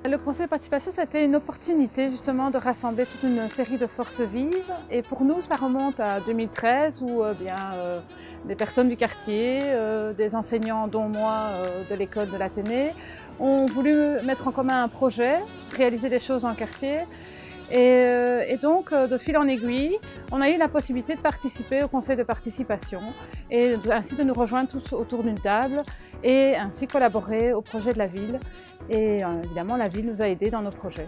Le conseil de participation, c'était une opportunité justement de rassembler toute une série de forces vives. Et pour nous, ça remonte à 2013 où des personnes du quartier, des enseignants dont moi de l'école de l'Athénée, ont voulu mettre en commun un projet, réaliser des choses dans le quartier. Et donc, de fil en aiguille, on a eu la possibilité de participer au conseil de participation et ainsi de nous rejoindre tous autour d'une table et ainsi collaborer au projet de la ville. Et évidemment, la ville nous a aidés dans nos projets.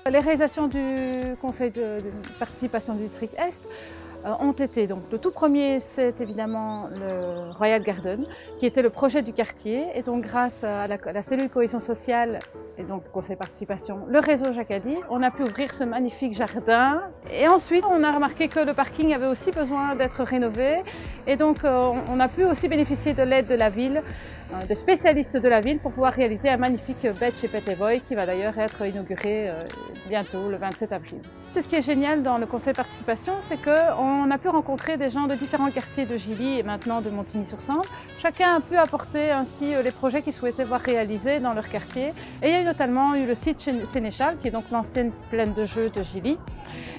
Les réalisations du conseil de participation du district Est ont été, donc le tout premier, c'est évidemment le Royal Garden, qui était le projet du quartier. Et donc grâce à la cellule cohésion sociale et donc conseil de participation, le réseau Jacadi, on a pu ouvrir ce magnifique jardin. Et ensuite, on a remarqué que le parking avait aussi besoin d'être rénové. Et donc on a pu aussi bénéficier de l'aide de la ville, de spécialistes de la ville pour pouvoir réaliser un magnifique bed chez Petlevoy qui va d'ailleurs être inauguré bientôt, le 27 avril. Ce qui est génial dans le conseil de participation, c'est qu'on a pu rencontrer des gens de différents quartiers de Gilly et maintenant de Montigny-sur-Sambre. Chacun a pu apporter ainsi les projets qu'ils souhaitaient voir réalisés dans leur quartier. Et il y a notamment eu le site Sénéchal, qui est donc l'ancienne plaine de jeux de Gilly.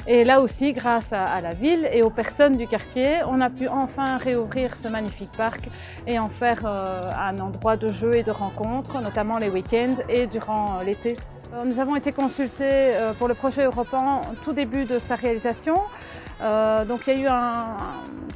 Et là aussi, grâce à la ville et aux personnes du quartier, on a pu enfin réouvrir ce magnifique parc et en faire un endroit de jeu et de rencontres, notamment les week-ends et durant l'été. Nous avons été consultés pour le projet Europan au tout début de sa réalisation. Donc il y a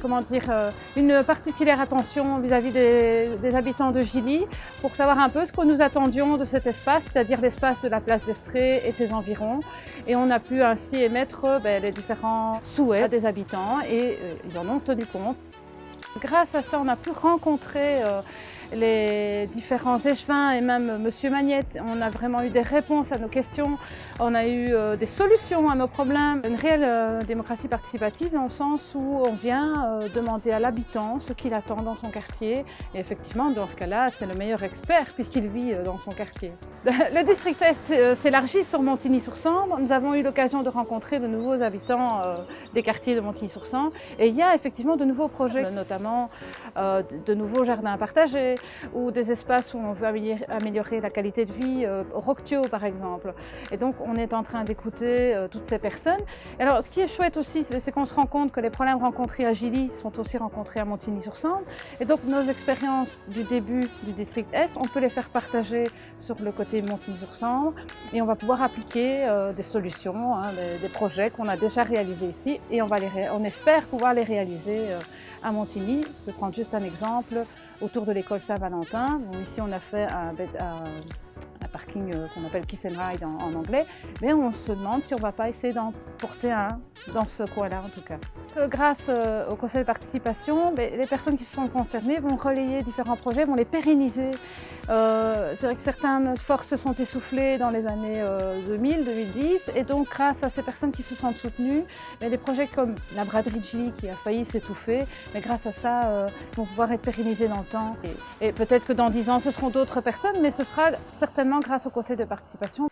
eu une particulière attention vis-à-vis des habitants de Gilly pour savoir un peu ce que nous attendions de cet espace, c'est-à-dire l'espace de la place d'Estrée et ses environs. Et on a pu ainsi émettre les différents souhaits des habitants et ils en ont tenu compte. Grâce à ça, on a pu rencontrer les différents échevins et même Monsieur Magnette. On a vraiment eu des réponses à nos questions, on a eu des solutions à nos problèmes. Une réelle démocratie participative dans le sens où on vient demander à l'habitant ce qu'il attend dans son quartier. Et effectivement, dans ce cas-là, c'est le meilleur expert puisqu'il vit dans son quartier. Le district Est s'élargit sur Montigny-sur-Sambre. Nous avons eu l'occasion de rencontrer de nouveaux habitants des quartiers de Montigny-sur-Sambre. Et il y a effectivement de nouveaux projets, notamment de nouveaux jardins partagés, ou des espaces où on veut améliorer la qualité de vie, au Roctio par exemple. Et donc on est en train d'écouter toutes ces personnes. Et alors ce qui est chouette aussi, c'est qu'on se rend compte que les problèmes rencontrés à Gilly sont aussi rencontrés à Montigny-sur-Sambre. Et donc nos expériences du début du district Est, on peut les faire partager sur le côté Montigny-sur-Sambre et on va pouvoir appliquer des solutions, des projets qu'on a déjà réalisés ici et on espère pouvoir les réaliser à Montigny. Je vais prendre juste un exemple. Autour de l'école Saint-Valentin. Bon, ici, on a fait un parking qu'on appelle Kiss and Ride en anglais, mais on se demande si on ne va pas essayer d'en porter un dans ce coin-là en tout cas. Grâce au conseil de participation, les personnes qui se sont concernées vont relayer différents projets, vont les pérenniser. C'est vrai que certaines forces se sont essoufflées dans les années 2000, 2010 et donc grâce à ces personnes qui se sont soutenues, des projets comme la braderie de Gilly qui a failli s'étouffer, mais grâce à ça, vont pouvoir être pérennisés dans le temps. Et peut-être que dans 10 ans, ce seront d'autres personnes, mais ce sera certainement grâce au conseil de participation.